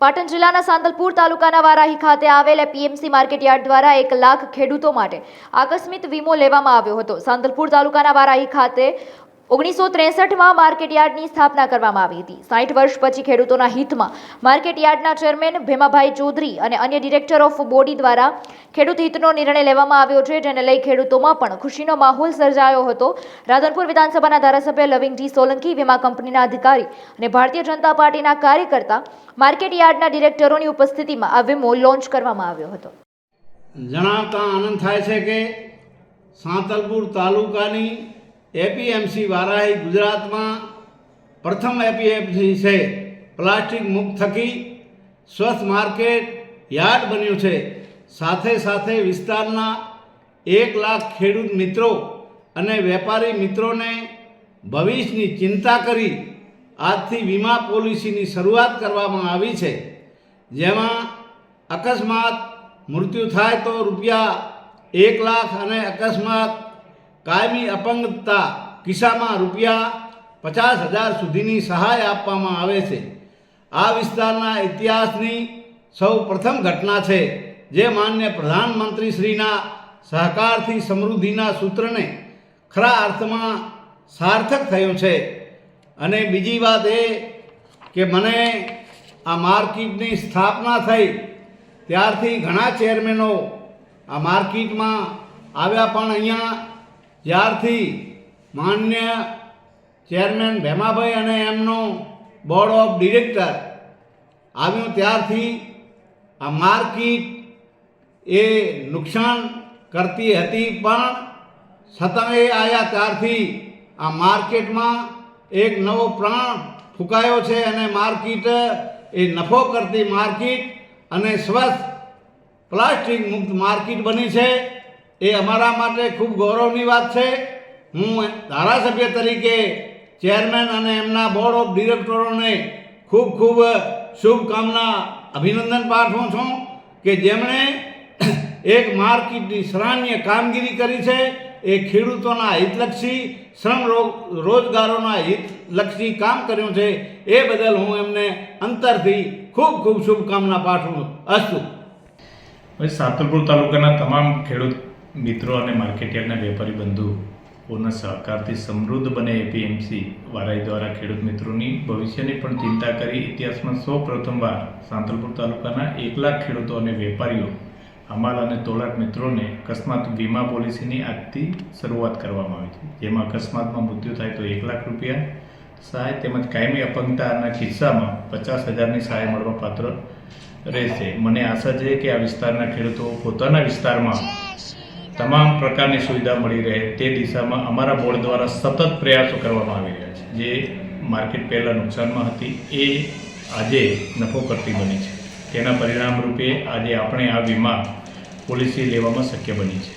પાટણ જિલ્લાના સાંતલપુર તાલુકાના વારાહી ખાતે આવેલ પીએમસી માર્કેટયાર્ડ દ્વારા 1 લાખ ખેડૂતો માટે આકસ્મિક વીમો લેવામાં આવ્યો હતો। સાંતલપુર તાલુકાના વારાહી ખાતે 1963માં માર્કેટયાર્ડની સ્થાપના કરવામાં આવી હતી। 60 વર્ષ પછી ખેડૂતોના હિતમાં માર્કેટયાર્ડના ચેરમેન ભેમાભાઈ ચૌધરી અને અન્ય ડિરેક્ટર ઓફ બોડી દ્વારા ખેડૂત હિતનો નિર્ણય લેવામાં આવ્યો છે, જેને લઈ ખેડૂતોમાં પણ ખુશીનો માહોલ સર્જાયો હતો। રાધનપુર વિધાનસભાના ધારાસભ્ય લવિંગજી સોલંકી, વીમા કંપનીના અધિકારી અને ભારતીય જનતા પાર્ટીના કાર્યકર્તા માર્કેટયાર્ડના ડિરેક્ટરોની ઉપસ્થિતિમાં આ વીમો લોન્ચ કરવામાં આવ્યો હતો। જણાવતા આનંદ થાય છે કે સાંતલપુર તાલુકાની એપીએમસી વારાહી ગુજરાતમાં પ્રથમ એપીએમસી છે। પ્લાસ્ટિક મુક્ત થકી સ્વચ્છ માર્કેટ યાર્ડ બન્યું છે। સાથે સાથે વિસ્તારના 1 લાખ ખેડૂત મિત્રો અને વેપારી મિત્રોને ભવિષ્યની ચિંતા કરી આજથી વીમા પોલિસીની શરૂઆત કરવામાં આવી છે, જેમાં અકસ્માત મૃત્યુ થાય તો ₹1 લાખ અને અકસ્માત કાયમી અપંગતા કિસ્સામાં ₹50,000 સુધીની સહાય આપવામાં આવે છે। આ વિસ્તારના ઇતિહાસની સૌ પ્રથમ ઘટના છે, જે માન્ય પ્રધાનમંત્રીશ્રીના સહકારથી સમૃદ્ધિના સૂત્રને ખરા અર્થમાં સાર્થક થયો છે। અને બીજી વાત એ કે મને આ માર્કેટની સ્થાપના થઈ ત્યારથી ઘણા ચેરમેનો આ માર્કેટમાં આવ્યા, પણ અહીંયા જ્યારથી માન્ય ચેરમેન ભેમાભાઈ અને એમનો બોર્ડ ઓફ ડિરેક્ટર આવ્યું ત્યારથી આ માર્કેટ એ નુકસાન કરતી હતી, પણ છતાં એ આવ્યા ત્યારથી આ માર્કેટમાં એક નવો પ્રાણ ફૂંકાયો છે અને માર્કેટ એ નફો કરતી માર્કેટ અને સ્વચ્છ પ્લાસ્ટિક મુક્ત માર્કેટ બની છે। એ અમારા માટે ખૂબ ગૌરવની વાત છે। હું ધારાસભ્ય તરીકે ચેરમેન અને એમના બોર્ડ ઓફ ડિરેક્ટરોને ખૂબ ખૂબ શુભકામના અભિનંદન પાઠવું છું કે જેમણે એક માર્કેટની સરાહનીય કામગીરી કરી છે। એ ખેડૂતોના હિતલક્ષી શ્રમ રોજગારોના હિતલક્ષી કામ કર્યું છે। એ બદલ હું એમને અંતરથી ખૂબ ખૂબ શુભકામના પાઠવું। અસ્તુ। સાંતલપુર તાલુકાના તમામ ખેડૂત મિત્રો અને માર્કેટયાર્ડના વેપારી બંધુઓના સહકારથી સમૃદ્ધ બને એપીએમસી વારાહી દ્વારા ખેડૂત મિત્રોની ભવિષ્યની પણ ચિંતા કરી ઇતિહાસમાં સૌ પ્રથમવાર સાંતલપુર તાલુકાના 1 લાખ ખેડૂતો અને વેપારીઓ હમાલ અને તોલાટ મિત્રોને અકસ્માત વીમા પોલિસીની આજથી શરૂઆત કરવામાં આવી છે, જેમાં અકસ્માતમાં મૃત્યુ થાય તો ₹1 લાખ સહાય તેમજ કાયમી અપંગતાના કિસ્સામાં ₹50,000ની સહાય મળવા પાત્ર રહેશે। મને આશા છે કે આ વિસ્તારના ખેડૂતો પોતાના વિસ્તારમાં તમામ પ્રકારની સુવિધા મળી રહે તે દિશામાં અમારા બોર્ડ દ્વારા સતત પ્રયાસો કરવામાં આવી રહ્યા છે। જે માર્કેટ પહેલાં નુકસાનમાં હતી એ આજે નફો કરતી બની છે। તેના પરિણામ રૂપે આજે આપણે આ વીમા પોલિસી લેવામાં શક્ય બની છે।